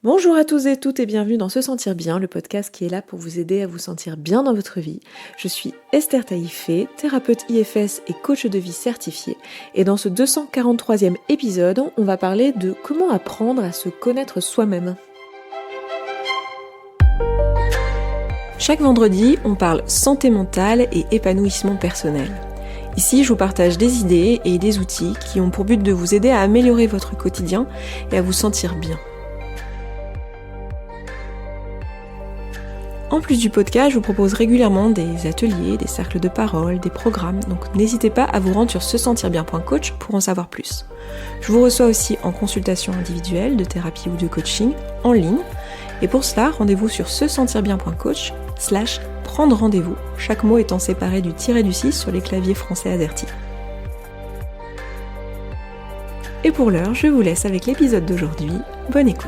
Bonjour à tous et toutes et bienvenue dans Se Sentir Bien, le podcast qui est là pour vous aider à vous sentir bien dans votre vie. Je suis Esther Taïfé, thérapeute IFS et coach de vie certifiée. Et dans ce 243e épisode, on va parler de comment apprendre à se connaître soi-même. Chaque vendredi, on parle santé mentale et épanouissement personnel. Ici, je vous partage des idées et des outils qui ont pour but de vous aider à améliorer votre quotidien et à vous sentir bien. En plus du podcast, je vous propose régulièrement des ateliers, des cercles de parole, des programmes, donc n'hésitez pas à vous rendre sur sesentirbien.coach pour en savoir plus. Je vous reçois aussi en consultation individuelle, de thérapie ou de coaching, en ligne, et pour cela, rendez-vous sur sesentirbien.coach/prendre rendez-vous, chaque mot étant séparé du tiret du 6 sur les claviers français AZERTY. Et pour l'heure, je vous laisse avec l'épisode d'aujourd'hui. Bonne écoute.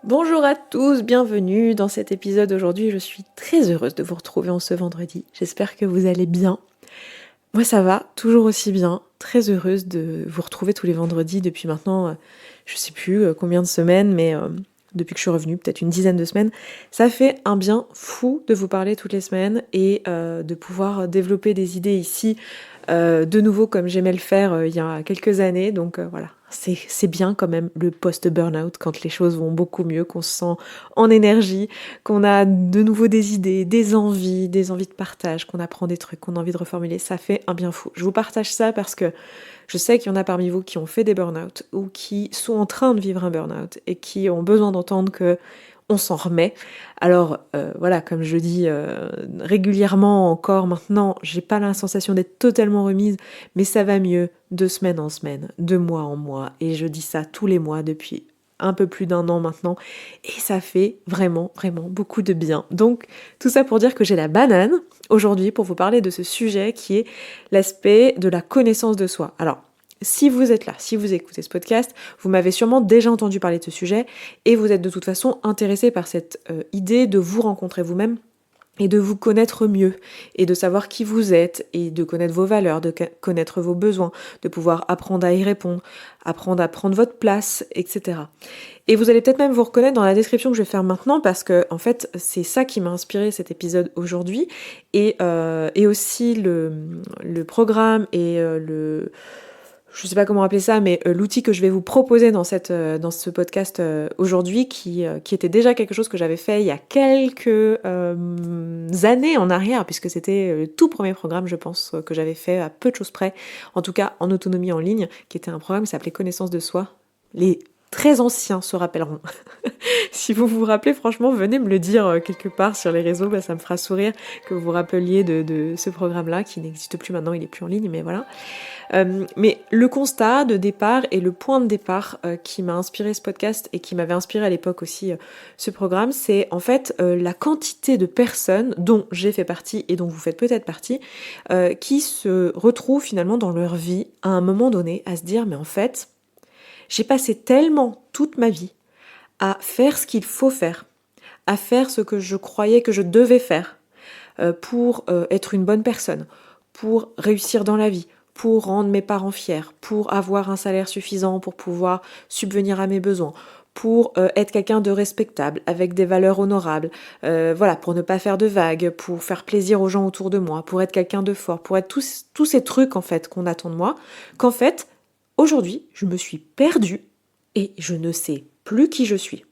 Bonjour à tous, bienvenue dans cet épisode aujourd'hui. Je suis très heureuse de vous retrouver en ce vendredi. J'espère que vous allez bien. Moi ça va, toujours aussi bien. Très heureuse de vous retrouver tous les vendredis depuis maintenant, je sais plus combien de semaines, mais depuis que je suis revenue, peut-être une dizaine de semaines. Ça fait un bien fou de vous parler toutes les semaines et de pouvoir développer des idées ici de nouveau comme j'aimais le faire il y a quelques années. Donc voilà, c'est bien quand même le post-burnout quand les choses vont beaucoup mieux, qu'on se sent en énergie, qu'on a de nouveau des idées, des envies de partage, qu'on apprend des trucs, qu'on a envie de reformuler. Ça fait un bien fou. Je vous partage ça parce que je sais qu'il y en a parmi vous qui ont fait des burn-out ou qui sont en train de vivre un burn-out et qui ont besoin d'entendre que on s'en remet. Alors voilà, comme je dis régulièrement encore maintenant, j'ai pas la sensation d'être totalement remise, mais ça va mieux de semaine en semaine, de mois en mois, et je dis ça tous les mois depuis un peu plus d'1 an maintenant, et ça fait vraiment, vraiment beaucoup de bien. Donc tout ça pour dire que j'ai la banane aujourd'hui pour vous parler de ce sujet qui est l'aspect de la connaissance de soi. Alors, si vous êtes là, si vous écoutez ce podcast, vous m'avez sûrement déjà entendu parler de ce sujet et vous êtes de toute façon intéressé par cette idée de vous rencontrer vous-même et de vous connaître mieux et de savoir qui vous êtes et de connaître vos valeurs, de connaître vos besoins, de pouvoir apprendre à y répondre, apprendre à prendre votre place, etc. Et vous allez peut-être même vous reconnaître dans la description que je vais faire maintenant parce que en fait c'est ça qui m'a inspiré cet épisode aujourd'hui et aussi le programme et je sais pas comment appeler ça, mais l'outil que je vais vous proposer dans ce podcast aujourd'hui, qui était déjà quelque chose que j'avais fait il y a quelques années en arrière, puisque c'était le tout premier programme, je pense, que j'avais fait à peu de choses près, en tout cas en autonomie en ligne, qui était un programme qui s'appelait Connaissance de soi. Les très anciens se rappelleront. Si vous vous rappelez, franchement, venez me le dire quelque part sur les réseaux, ça me fera sourire que vous vous rappeliez de ce programme-là, qui n'existe plus maintenant, il est plus en ligne, mais voilà. Mais le constat de départ et le point de départ qui m'a inspiré ce podcast et qui m'avait inspiré à l'époque aussi ce programme, c'est en fait la quantité de personnes dont j'ai fait partie et dont vous faites peut-être partie, qui se retrouvent finalement dans leur vie à un moment donné à se dire mais en fait, j'ai passé tellement toute ma vie à faire ce qu'il faut faire, à faire ce que je croyais que je devais faire pour être une bonne personne, pour réussir dans la vie, pour rendre mes parents fiers, pour avoir un salaire suffisant, pour pouvoir subvenir à mes besoins, pour être quelqu'un de respectable, avec des valeurs honorables, voilà, pour ne pas faire de vagues, pour faire plaisir aux gens autour de moi, pour être quelqu'un de fort, pour être tous ces trucs en fait qu'on attend de moi, qu'en fait, aujourd'hui, je me suis perdue et je ne sais plus qui je suis.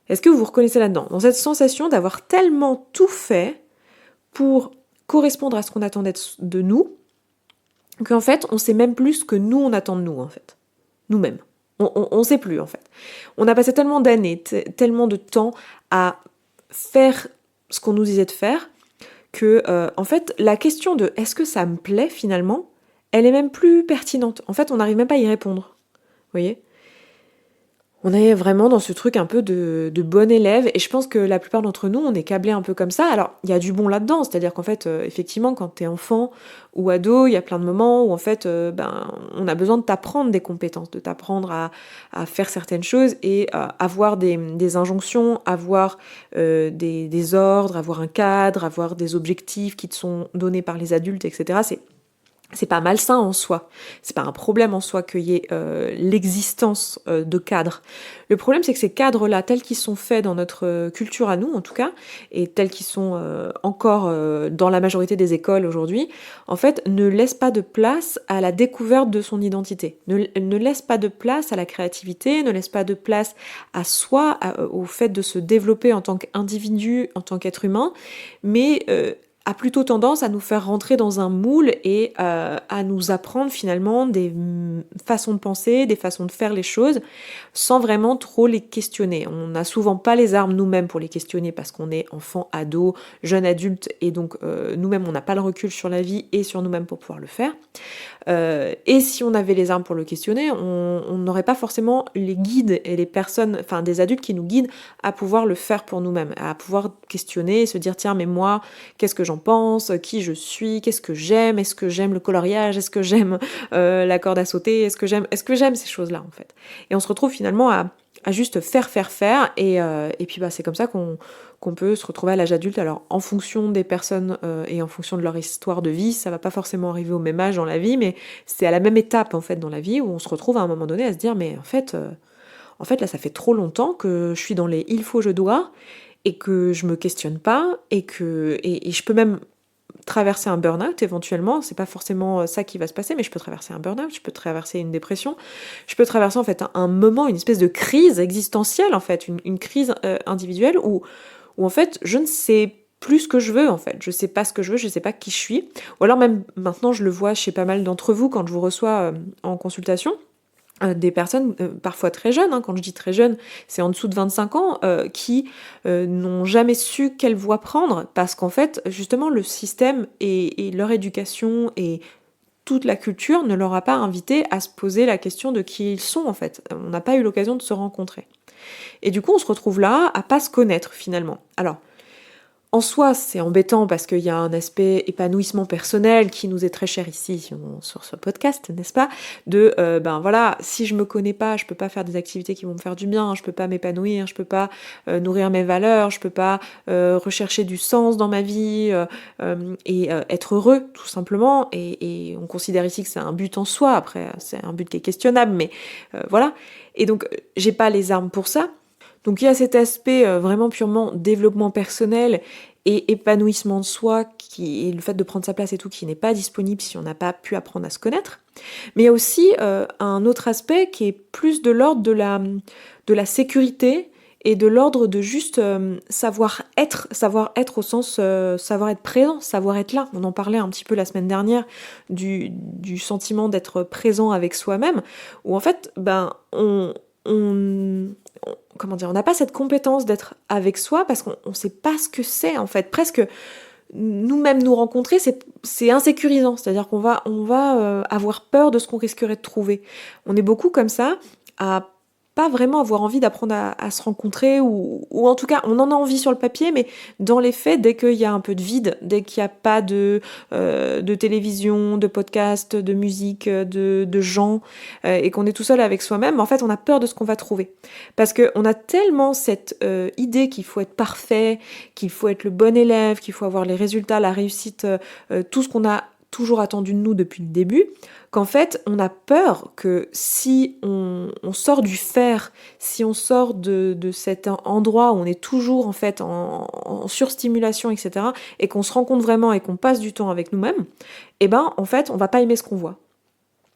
Est-ce que vous vous reconnaissez là-dedans? Dans cette sensation d'avoir tellement tout fait pour correspondre à ce qu'on attendait de nous, qu'en fait, on sait même plus ce que nous, on attend de nous, en fait. Nous-mêmes. On sait plus, en fait. On a passé tellement d'années, tellement de temps à faire ce qu'on nous disait de faire, que, en fait, la question de est-ce que ça me plaît, finalement, elle est même plus pertinente. En fait, on n'arrive même pas à y répondre. Vous voyez ? On est vraiment dans ce truc un peu de bon élève et je pense que la plupart d'entre nous, on est câblés un peu comme ça. Alors, il y a du bon là-dedans, c'est-à-dire qu'en fait, effectivement, quand t'es enfant ou ado, il y a plein de moments où en fait, on a besoin de t'apprendre des compétences, de t'apprendre à faire certaines choses et avoir des injonctions, avoir des ordres, avoir un cadre, avoir des objectifs qui te sont donnés par les adultes, etc. C'est pas malsain en soi, c'est pas un problème en soi qu'il y ait l'existence de cadres. Le problème c'est que ces cadres-là, tels qu'ils sont faits dans notre culture à nous en tout cas, et tels qu'ils sont encore dans la majorité des écoles aujourd'hui, en fait ne laissent pas de place à la découverte de son identité, ne laissent pas de place à la créativité, ne laissent pas de place à soi, au fait de se développer en tant qu'individu, en tant qu'être humain, mais a plutôt tendance à nous faire rentrer dans un moule et à nous apprendre finalement des façons de penser, des façons de faire les choses, sans vraiment trop les questionner. On n'a souvent pas les armes nous-mêmes pour les questionner parce qu'on est enfant, ado, jeune adulte, et donc nous-mêmes on n'a pas le recul sur la vie et sur nous-mêmes pour pouvoir le faire. Et si on avait les armes pour le questionner, on n'aurait pas forcément les guides et les personnes, enfin des adultes qui nous guident à pouvoir le faire pour nous-mêmes, à pouvoir questionner et se dire tiens mais moi qu'est-ce que j'en pense, qui je suis, qu'est-ce que j'aime, est-ce que j'aime le coloriage, est-ce que j'aime la corde à sauter, est-ce que j'aime ces choses-là en fait. Et on se retrouve finalement à juste faire et puis c'est comme ça qu'on peut se retrouver à l'âge adulte. Alors en fonction des personnes et en fonction de leur histoire de vie, ça va pas forcément arriver au même âge dans la vie, mais c'est à la même étape en fait dans la vie où on se retrouve à un moment donné à se dire mais en fait là ça fait trop longtemps que je suis dans les il faut je dois et que je me questionne pas et je peux même traverser un burn-out éventuellement, c'est pas forcément ça qui va se passer, mais je peux traverser un burn-out, je peux traverser une dépression, je peux traverser en fait un moment, une espèce de crise existentielle en fait, une crise individuelle où en fait je ne sais plus ce que je veux en fait, je sais pas ce que je veux, je sais pas qui je suis, ou alors même maintenant je le vois chez pas mal d'entre vous quand je vous reçois en consultation, des personnes parfois très jeunes, hein, quand je dis très jeunes, c'est en dessous de 25 ans, qui n'ont jamais su quelle voie prendre, parce qu'en fait, justement, le système et leur éducation et toute la culture ne leur a pas invité à se poser la question de qui ils sont, en fait. On n'a pas eu l'occasion de se rencontrer. Et du coup, on se retrouve là à pas se connaître, finalement. Alors, en soi, c'est embêtant parce qu'il y a un aspect épanouissement personnel qui nous est très cher ici sur ce podcast, n'est-ce pas? De voilà, si je me connais pas, je peux pas faire des activités qui vont me faire du bien, je peux pas m'épanouir, je peux pas nourrir mes valeurs, je peux pas rechercher du sens dans ma vie et être heureux tout simplement. Et on considère ici que c'est un but en soi. Après, c'est un but qui est questionnable, mais voilà. Et donc, j'ai pas les armes pour ça. Donc il y a cet aspect vraiment purement développement personnel et épanouissement de soi, et le fait de prendre sa place et tout, qui n'est pas disponible si on n'a pas pu apprendre à se connaître. Mais il y a aussi un autre aspect qui est plus de l'ordre de la sécurité et de l'ordre de juste savoir être au sens savoir être présent, savoir être là. On en parlait un petit peu la semaine dernière du sentiment d'être présent avec soi-même, où en fait, on, comment dire, on n'a pas cette compétence d'être avec soi parce qu'on ne sait pas ce que c'est en fait. Presque nous-mêmes nous rencontrer, c'est insécurisant. C'est-à-dire qu'on va avoir peur de ce qu'on risquerait de trouver. On est beaucoup comme ça à pas vraiment avoir envie d'apprendre à se rencontrer ou en tout cas on en a envie sur le papier, mais dans les faits, dès qu'il y a un peu de vide, dès qu'il n'y a pas de télévision, de podcast, de musique, de gens et qu'on est tout seul avec soi-même, en fait on a peur de ce qu'on va trouver parce qu'on a tellement cette idée qu'il faut être parfait, qu'il faut être le bon élève, qu'il faut avoir les résultats, la réussite, tout ce qu'on a toujours attendu de nous depuis le début, qu'en fait, on a peur que si on sort du faire, si on sort de cet endroit où on est toujours en fait en surstimulation, etc., et qu'on se rencontre vraiment et qu'on passe du temps avec nous-mêmes, en fait, on va pas aimer ce qu'on voit.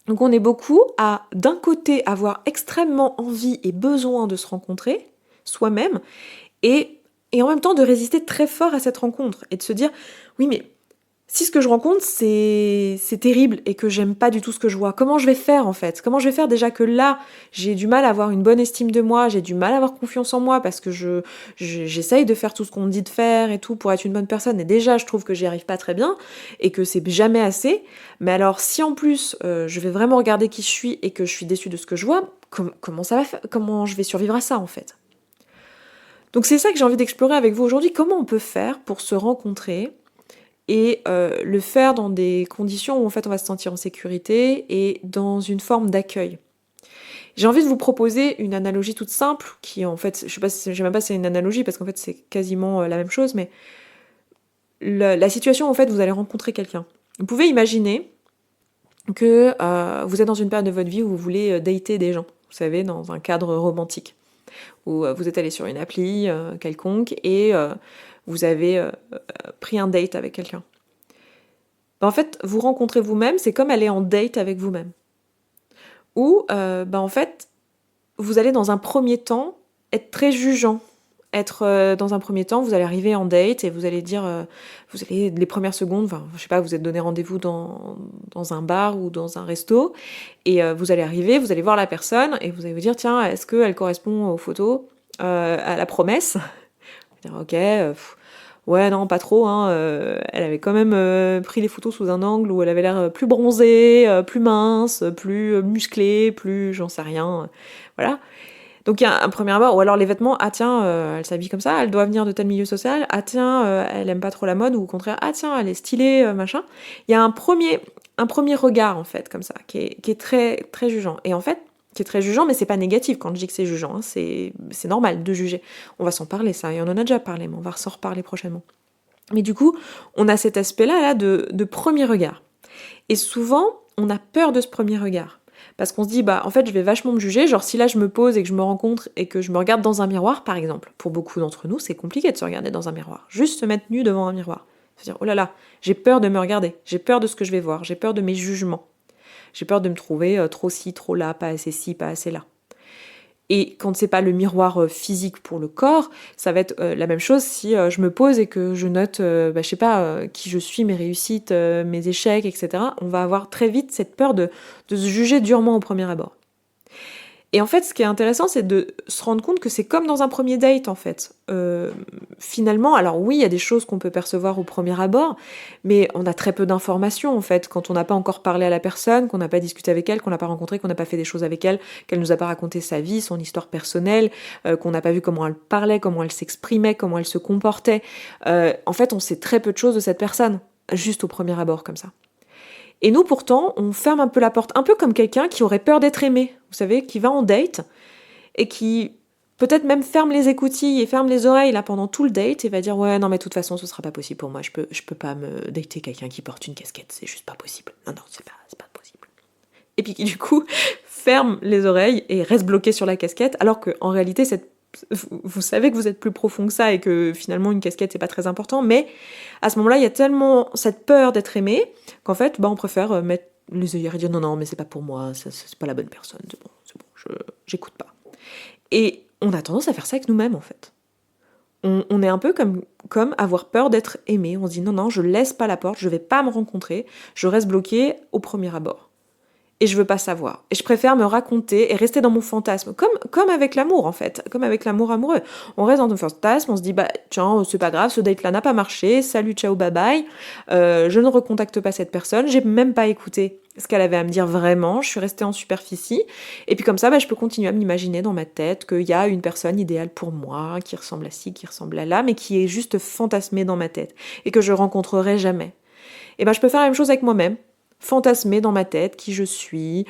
Donc on est beaucoup à, d'un côté, avoir extrêmement envie et besoin de se rencontrer, soi-même, et en même temps de résister très fort à cette rencontre, et de se dire, oui mais Si ce que je rencontre, c'est terrible et que j'aime pas du tout ce que je vois, comment je vais faire en fait? Comment je vais faire déjà que là, j'ai du mal à avoir une bonne estime de moi, j'ai du mal à avoir confiance en moi parce que j'essaye de faire tout ce qu'on me dit de faire et tout pour être une bonne personne et déjà je trouve que j'y arrive pas très bien et que c'est jamais assez. Mais alors si en plus je vais vraiment regarder qui je suis et que je suis déçue de ce que je vois, comment ça va comment je vais survivre à ça en fait? Donc c'est ça que j'ai envie d'explorer avec vous aujourd'hui. Comment on peut faire pour se rencontrer et le faire dans des conditions où en fait on va se sentir en sécurité et dans une forme d'accueil. J'ai envie de vous proposer une analogie toute simple qui en fait, je sais même pas si c'est une analogie parce qu'en fait c'est quasiment la même chose, mais la situation en fait vous allez rencontrer quelqu'un. Vous pouvez imaginer que vous êtes dans une période de votre vie où vous voulez dater des gens, vous savez, dans un cadre romantique, où vous êtes allé sur une appli quelconque et vous avez pris un date avec quelqu'un. En fait, vous rencontrez vous-même, c'est comme aller en date avec vous-même. Ou, en fait, vous allez dans un premier temps être très jugeant. Dans un premier temps, vous allez arriver en date et vous allez dire, vous allez les premières secondes, enfin, je sais pas, vous êtes donné rendez-vous dans un bar ou dans un resto et vous allez arriver, vous allez voir la personne et vous allez vous dire, tiens, est-ce qu'elle correspond aux photos, à la promesse? Vous allez dire, ok, ouais, non, pas trop, hein. Elle avait quand même pris les photos sous un angle où elle avait l'air plus bronzée, plus mince, plus musclée, plus j'en sais rien. Voilà. Donc il y a un premier abord. Ou alors les vêtements, ah tiens, elle s'habille comme ça, elle doit venir de tel milieu social. Ah tiens, elle aime pas trop la mode. Ou au contraire, ah tiens, elle est stylée, machin. Il y a un premier regard, en fait, comme ça, qui est très, très jugeant. Et en fait, qui est très jugeant, mais c'est pas négatif quand je dis que c'est jugeant, hein, c'est normal de juger. On va s'en parler, ça, et on en a déjà parlé, mais on va s'en reparler prochainement. Mais du coup, on a cet aspect-là là, de premier regard. Et souvent, on a peur de ce premier regard. Parce qu'on se dit, en fait, je vais vachement me juger. Genre, si là, je me pose et que je me rencontre et que je me regarde dans un miroir, par exemple, pour beaucoup d'entre nous, c'est compliqué de se regarder dans un miroir. Juste se mettre nu devant un miroir. Se dire, oh là là, j'ai peur de me regarder. J'ai peur de ce que je vais voir. J'ai peur de mes jugements. J'ai peur de me trouver trop ci, trop là, pas assez ci, pas assez là. Et quand c'est pas le miroir physique pour le corps, ça va être la même chose si je me pose et que je note, je sais pas, qui je suis, mes réussites, mes échecs, etc. On va avoir très vite cette peur de se juger durement au premier abord. Et en fait, ce qui est intéressant, c'est de se rendre compte que c'est comme dans un premier date, en fait. Finalement, alors oui, il y a des choses qu'on peut percevoir au premier abord, mais on a très peu d'informations, en fait, quand on n'a pas encore parlé à la personne, qu'on n'a pas discuté avec elle, qu'on n'a pas rencontré, qu'on n'a pas fait des choses avec elle, qu'elle nous a pas raconté sa vie, son histoire personnelle, qu'on n'a pas vu comment elle parlait, comment elle s'exprimait, comment elle se comportait. En fait, on sait très peu de choses de cette personne, juste au premier abord, comme ça. Et nous, pourtant, on ferme un peu la porte, un peu comme quelqu'un qui aurait peur d'être aimé, vous savez, qui va en date et qui peut-être même ferme les écoutilles et ferme les oreilles là pendant tout le date et va dire ouais non mais de toute façon ce sera pas possible pour moi, je peux pas me dater quelqu'un qui porte une casquette, c'est juste pas possible. Non c'est pas possible. Et puis qui du coup ferme les oreilles et reste bloqué sur la casquette alors que en réalité vous savez que vous êtes plus profond que ça et que finalement une casquette c'est pas très important, mais à ce moment-là il y a tellement cette peur d'être aimé qu'en fait on préfère mettre les œillères et dire non mais c'est pas pour moi, c'est pas la bonne personne, c'est bon, j'écoute pas. Et on a tendance à faire ça avec nous-mêmes en fait. On est un peu comme avoir peur d'être aimé, on se dit non je laisse pas la porte, je vais pas me rencontrer, je reste bloqué au premier abord. Et je veux pas savoir. Et je préfère me raconter et rester dans mon fantasme. Comme avec l'amour, en fait. Comme avec l'amour amoureux. On reste dans nos fantasmes, on se dit, tiens, c'est pas grave, ce date-là n'a pas marché, salut, ciao, bye bye. Je ne recontacte pas cette personne, j'ai même pas écouté ce qu'elle avait à me dire vraiment, je suis restée en superficie. Et puis comme ça, je peux continuer à m'imaginer dans ma tête qu'il y a une personne idéale pour moi, qui ressemble à ci, qui ressemble à là, mais qui est juste fantasmée dans ma tête. Et que je rencontrerai jamais. Et je peux faire la même chose avec moi-même. Fantasmer dans ma tête qui je suis,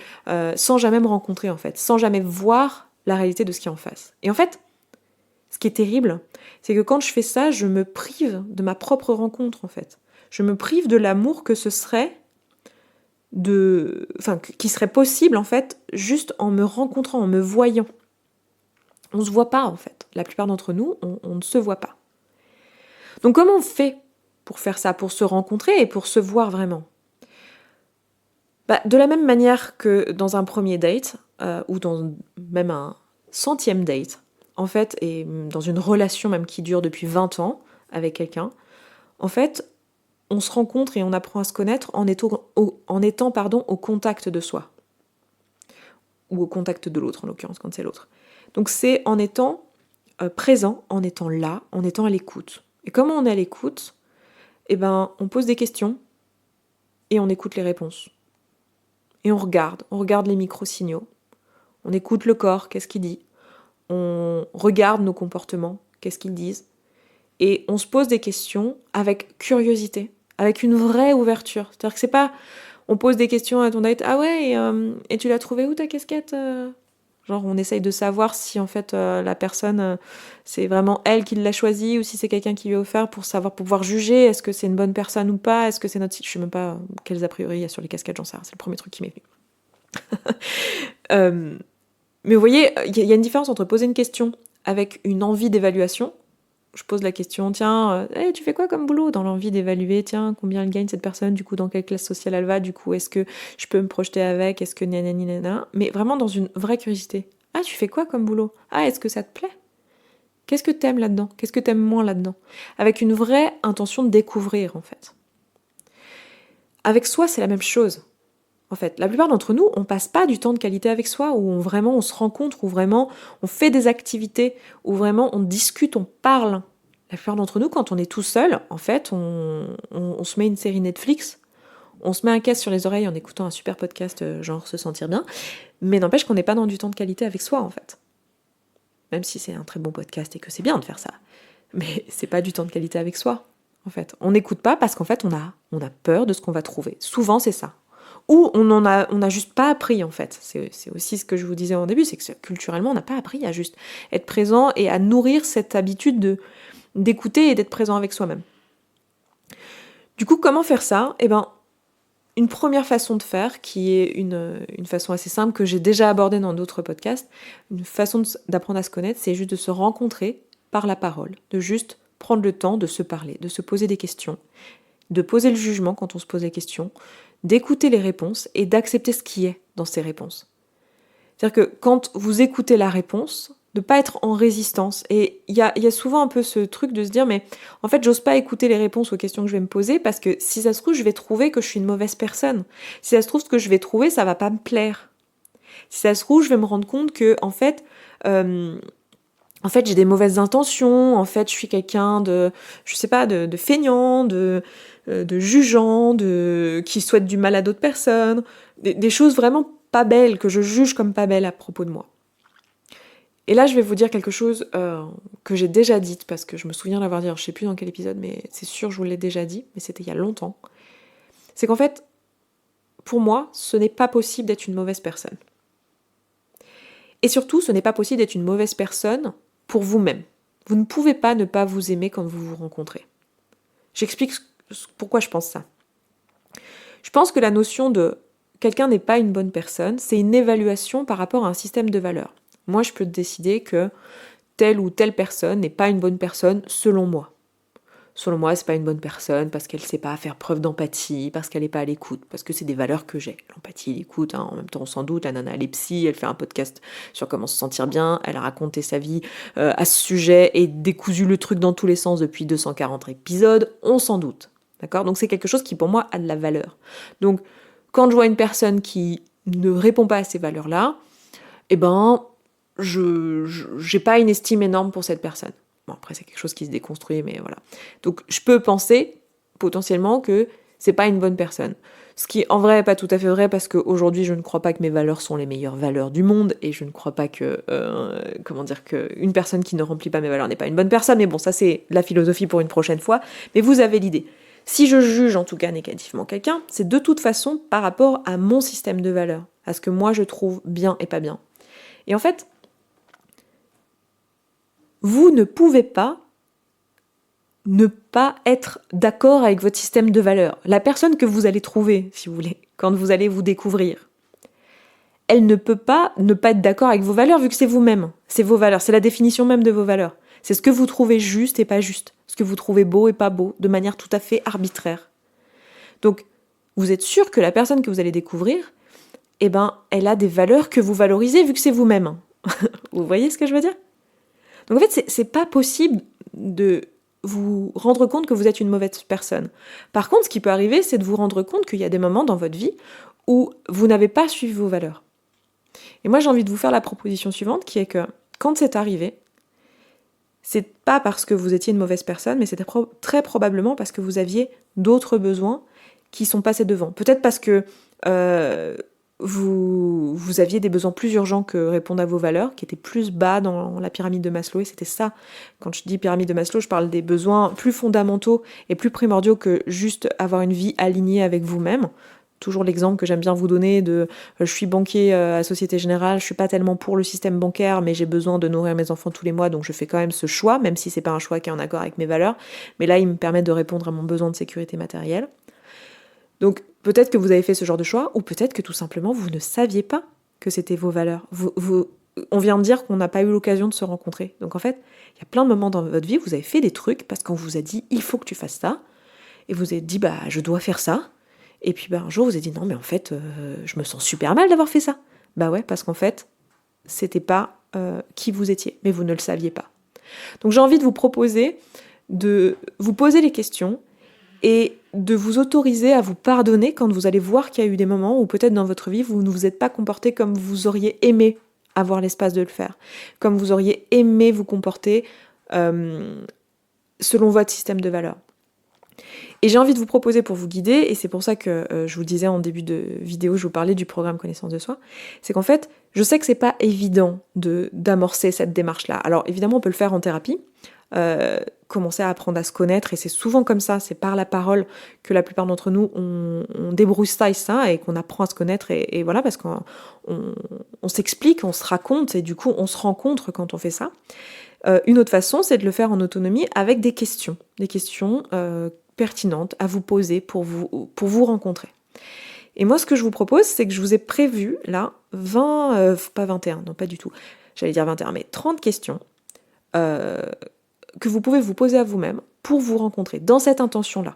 sans jamais me rencontrer en fait, sans jamais voir la réalité de ce qui est en face. Et en fait, ce qui est terrible, c'est que quand je fais ça, je me prive de ma propre rencontre en fait. Je me prive de l'amour que ce serait, qui serait possible en fait, juste en me rencontrant, en me voyant. On se voit pas en fait. La plupart d'entre nous, on ne se voit pas. Donc comment on fait pour faire ça, pour se rencontrer et pour se voir vraiment ? De la même manière que dans un premier date, ou dans même un 100e date, en fait, et dans une relation même qui dure depuis 20 ans avec quelqu'un, en fait, on se rencontre et on apprend à se connaître en étant au contact de soi. Ou au contact de l'autre, en l'occurrence, quand c'est l'autre. Donc c'est en étant présent, en étant là, en étant à l'écoute. Et comment on est à l'écoute ? On pose des questions et on écoute les réponses. Et on regarde les micro-signaux. On écoute le corps, qu'est-ce qu'il dit ? On regarde nos comportements, qu'est-ce qu'ils disent ? Et on se pose des questions avec curiosité, avec une vraie ouverture. C'est-à-dire que c'est pas, on pose des questions à ton date, ah ouais, et tu l'as trouvée où ta casquette ? Genre on essaye de savoir si en fait la personne, c'est vraiment elle qui l'a choisie ou si c'est quelqu'un qui lui a offert pour pouvoir juger, est-ce que c'est une bonne personne ou pas, est-ce que c'est notre... Je sais même pas quels a priori il y a sur les casquettes, j'en sais rien, c'est le premier truc qui m'est venu. Mais vous voyez, il y a une différence entre poser une question avec une envie d'évaluation. Je pose la question, tiens, tu fais quoi comme boulot ? Dans l'envie d'évaluer, tiens, combien elle gagne cette personne, du coup, dans quelle classe sociale elle va, du coup, est-ce que je peux me projeter avec, est-ce que nanani nanana, mais vraiment dans une vraie curiosité. Ah, tu fais quoi comme boulot ? Ah, est-ce que ça te plaît ? Qu'est-ce que t'aimes là-dedans ? Qu'est-ce que t'aimes moins là-dedans ? Avec une vraie intention de découvrir, en fait. Avec soi, c'est la même chose. En fait, la plupart d'entre nous, on passe pas du temps de qualité avec soi, où on se rencontre, où vraiment on fait des activités, où vraiment on discute, on parle. La plupart d'entre nous, quand on est tout seul, en fait, on se met une série Netflix, on se met un casque sur les oreilles en écoutant un super podcast, genre se sentir bien, mais n'empêche qu'on n'est pas dans du temps de qualité avec soi, en fait. Même si c'est un très bon podcast et que c'est bien de faire ça. Mais c'est pas du temps de qualité avec soi, en fait. On n'écoute pas parce qu'en fait, on a peur de ce qu'on va trouver. Souvent, c'est ça. Ou on n'a juste pas appris, en fait. C'est aussi ce que je vous disais au début, c'est que culturellement, on n'a pas appris à juste être présent et à nourrir cette habitude d'écouter et d'être présent avec soi-même. Du coup, comment faire ça ? Une première façon de faire, qui est une façon assez simple que j'ai déjà abordée dans d'autres podcasts, une façon d'apprendre à se connaître, c'est juste de se rencontrer par la parole, de juste prendre le temps de se parler, de se poser des questions, de poser le jugement quand on se pose des questions, d'écouter les réponses et d'accepter ce qui est dans ces réponses. C'est-à-dire que quand vous écoutez la réponse, de pas être en résistance. Et il y a souvent un peu ce truc de se dire, mais en fait, j'ose pas écouter les réponses aux questions que je vais me poser parce que si ça se trouve, je vais trouver que je suis une mauvaise personne. Si ça se trouve, ce que je vais trouver, ça va pas me plaire. Si ça se trouve, je vais me rendre compte que, en fait, j'ai des mauvaises intentions. En fait, je suis quelqu'un de feignant, de jugeant, qui souhaite du mal à d'autres personnes. Des choses vraiment pas belles, que je juge comme pas belles à propos de moi. Et là, je vais vous dire quelque chose que j'ai déjà dit, parce que je me souviens l'avoir dit, alors je sais plus dans quel épisode, mais c'est sûr, je vous l'ai déjà dit, mais c'était il y a longtemps. C'est qu'en fait, pour moi, ce n'est pas possible d'être une mauvaise personne. Et surtout, ce n'est pas possible d'être une mauvaise personne pour vous-même. Vous ne pouvez pas ne pas vous aimer quand vous vous rencontrez. J'explique pourquoi je pense ça. Je pense que la notion de quelqu'un n'est pas une bonne personne, c'est une évaluation par rapport à un système de valeurs. Moi, je peux décider que telle ou telle personne n'est pas une bonne personne selon moi. Selon moi, c'est pas une bonne personne parce qu'elle sait pas faire preuve d'empathie, parce qu'elle est pas à l'écoute, parce que c'est des valeurs que j'ai. L'empathie, l'écoute, en même temps on s'en doute, la nana elle est psy, elle fait un podcast sur comment se sentir bien, elle a raconté sa vie à ce sujet et décousu le truc dans tous les sens depuis 240 épisodes, on s'en doute. D'accord ? Donc c'est quelque chose qui pour moi a de la valeur. Donc quand je vois une personne qui ne répond pas à ces valeurs-là, j'ai pas une estime énorme pour cette personne. Bon, après, c'est quelque chose qui se déconstruit, mais voilà. Donc, je peux penser, potentiellement, que c'est pas une bonne personne. Ce qui, en vrai, n'est pas tout à fait vrai, parce qu'aujourd'hui, je ne crois pas que mes valeurs sont les meilleures valeurs du monde, et je ne crois pas que, qu'une personne qui ne remplit pas mes valeurs n'est pas une bonne personne, mais bon, ça, c'est la philosophie pour une prochaine fois. Mais vous avez l'idée. Si je juge, en tout cas, négativement quelqu'un, c'est de toute façon par rapport à mon système de valeurs, à ce que moi, je trouve bien et pas bien. Et en fait, vous ne pouvez pas ne pas être d'accord avec votre système de valeurs. La personne que vous allez trouver, si vous voulez, quand vous allez vous découvrir, elle ne peut pas ne pas être d'accord avec vos valeurs vu que c'est vous-même. C'est vos valeurs, c'est la définition même de vos valeurs. C'est ce que vous trouvez juste et pas juste, ce que vous trouvez beau et pas beau, de manière tout à fait arbitraire. Donc, vous êtes sûr que la personne que vous allez découvrir, elle a des valeurs que vous valorisez vu que c'est vous-même. Vous voyez ce que je veux dire ? Donc en fait, c'est pas possible de vous rendre compte que vous êtes une mauvaise personne. Par contre, ce qui peut arriver, c'est de vous rendre compte qu'il y a des moments dans votre vie où vous n'avez pas suivi vos valeurs. Et moi, j'ai envie de vous faire la proposition suivante, qui est que quand c'est arrivé, c'est pas parce que vous étiez une mauvaise personne, mais c'était très probablement parce que vous aviez d'autres besoins qui sont passés devant. Peut-être parce que vous aviez des besoins plus urgents que répondre à vos valeurs, qui étaient plus bas dans la pyramide de Maslow, et c'était ça. Quand je dis pyramide de Maslow, je parle des besoins plus fondamentaux et plus primordiaux que juste avoir une vie alignée avec vous-même. Toujours l'exemple que j'aime bien vous donner de je suis banquier à Société Générale, je suis pas tellement pour le système bancaire, mais j'ai besoin de nourrir mes enfants tous les mois, donc je fais quand même ce choix, même si c'est pas un choix qui est en accord avec mes valeurs. Mais là, il me permet de répondre à mon besoin de sécurité matérielle. Donc peut-être que vous avez fait ce genre de choix, ou peut-être que tout simplement vous ne saviez pas que c'était vos valeurs. On vient de dire qu'on n'a pas eu l'occasion de se rencontrer. Donc en fait, il y a plein de moments dans votre vie où vous avez fait des trucs parce qu'on vous a dit il faut que tu fasses ça, et vous avez dit bah je dois faire ça. Et puis un jour, vous avez dit non, mais en fait, je me sens super mal d'avoir fait ça. Bah ouais, parce qu'en fait, c'était pas qui vous étiez, mais vous ne le saviez pas. Donc j'ai envie de vous proposer de vous poser les questions et de vous autoriser à vous pardonner quand vous allez voir qu'il y a eu des moments où peut-être dans votre vie, vous ne vous êtes pas comporté comme vous auriez aimé avoir l'espace de le faire, comme vous auriez aimé vous comporter selon votre système de valeurs. Et j'ai envie de vous proposer pour vous guider, et c'est pour ça que je vous disais en début de vidéo, je vous parlais du programme Connaissance de Soi, c'est qu'en fait, je sais que c'est pas évident d'amorcer cette démarche-là. Alors évidemment, on peut le faire en thérapie, commencer à apprendre à se connaître, et c'est souvent comme ça, c'est par la parole que la plupart d'entre nous, on débroussaille ça, et qu'on apprend à se connaître, et voilà, parce qu'on s'explique, on se raconte, et du coup, on se rencontre quand on fait ça. Une autre façon, c'est de le faire en autonomie avec des questions pertinentes à vous poser pour vous rencontrer. Et moi, ce que je vous propose, c'est que je vous ai prévu, là, pas 21, non pas du tout, j'allais dire 21, mais 30 questions que vous pouvez vous poser à vous-même pour vous rencontrer dans cette intention-là.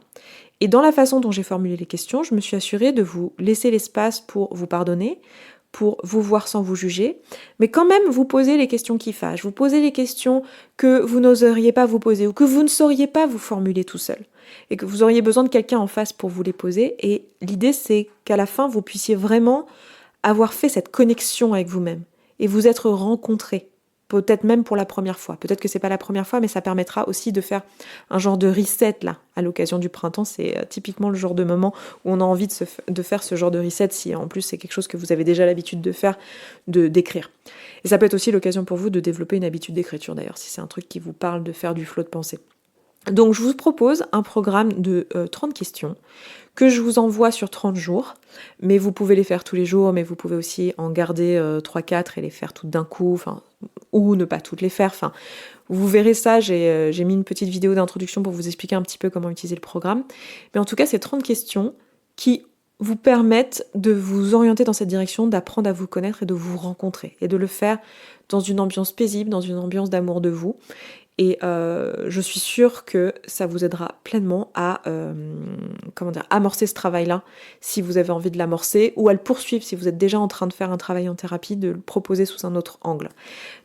Et dans la façon dont j'ai formulé les questions, je me suis assurée de vous laisser l'espace pour vous pardonner, pour vous voir sans vous juger, mais quand même vous poser les questions qui fâchent, vous poser les questions que vous n'oseriez pas vous poser ou que vous ne sauriez pas vous formuler tout seul et que vous auriez besoin de quelqu'un en face pour vous les poser. Et l'idée, c'est qu'à la fin, vous puissiez vraiment avoir fait cette connexion avec vous-même et vous être rencontrés, peut-être même pour la première fois. Peut-être que c'est pas la première fois, mais ça permettra aussi de faire un genre de reset là, à l'occasion du printemps. C'est typiquement le genre de moment où on a envie de faire ce genre de reset, si en plus c'est quelque chose que vous avez déjà l'habitude de faire, d'écrire. Et ça peut être aussi l'occasion pour vous de développer une habitude d'écriture d'ailleurs, si c'est un truc qui vous parle de faire du flot de pensée. Donc je vous propose un programme de 30 questions que je vous envoie sur 30 jours, mais vous pouvez les faire tous les jours, mais vous pouvez aussi en garder 3-4 et les faire toutes d'un coup, ou ne pas toutes les faire. Vous verrez ça, j'ai mis une petite vidéo d'introduction pour vous expliquer un petit peu comment utiliser le programme. Mais en tout cas, c'est 30 questions qui vous permettent de vous orienter dans cette direction, d'apprendre à vous connaître et de vous rencontrer, et de le faire dans une ambiance paisible, dans une ambiance d'amour de vous. Et je suis sûre que ça vous aidera pleinement à amorcer ce travail-là si vous avez envie de l'amorcer, ou à le poursuivre si vous êtes déjà en train de faire un travail en thérapie, de le proposer sous un autre angle.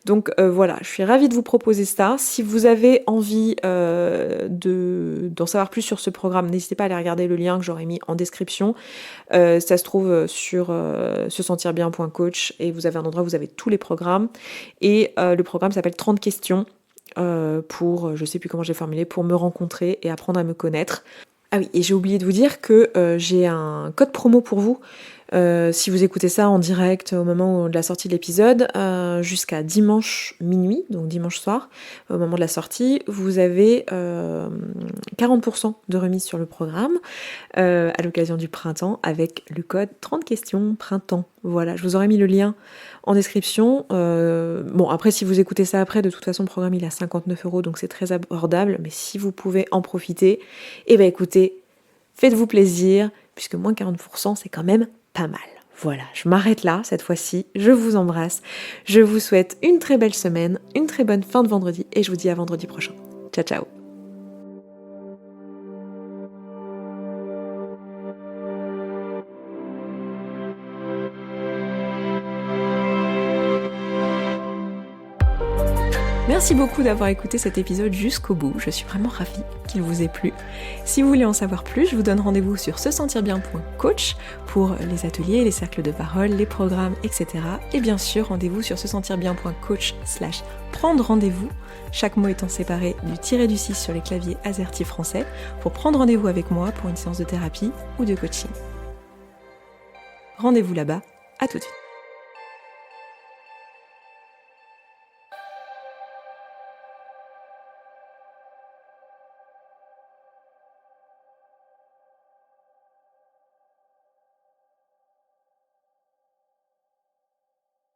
Donc voilà, je suis ravie de vous proposer ça. Si vous avez envie d'en savoir plus sur ce programme, n'hésitez pas à aller regarder le lien que j'aurai mis en description. Ça se trouve sur se-sentir-bien.coach, et vous avez un endroit où vous avez tous les programmes. Et le programme s'appelle 30 questions. Je sais plus comment j'ai formulé, pour me rencontrer et apprendre à me connaître. Ah oui, et j'ai oublié de vous dire que j'ai un code promo pour vous. Si vous écoutez ça en direct au moment de la sortie de l'épisode, jusqu'à dimanche minuit, donc dimanche soir, au moment de la sortie, vous avez 40% de remise sur le programme à l'occasion du printemps avec le code 30 questions printemps. Voilà, je vous aurais mis le lien en description. Bon, après, si vous écoutez ça après, de toute façon, le programme il est à 59 €, donc c'est très abordable, mais si vous pouvez en profiter, écoutez, faites-vous plaisir, puisque moins 40%, c'est quand même pas mal. Voilà, je m'arrête là cette fois-ci, je vous embrasse, je vous souhaite une très belle semaine, une très bonne fin de vendredi, et je vous dis à vendredi prochain. Ciao ciao. Merci beaucoup d'avoir écouté cet épisode jusqu'au bout, je suis vraiment ravie qu'il vous ait plu. Si vous voulez en savoir plus, je vous donne rendez-vous sur sesentirbien.coach pour les ateliers, les cercles de parole, les programmes, etc. Et bien sûr, rendez-vous sur sesentirbien.coach/prendre rendez-vous, chaque mot étant séparé du tiré du 6 sur les claviers AZERTY français, pour prendre rendez-vous avec moi pour une séance de thérapie ou de coaching. Rendez-vous là-bas, à tout de suite.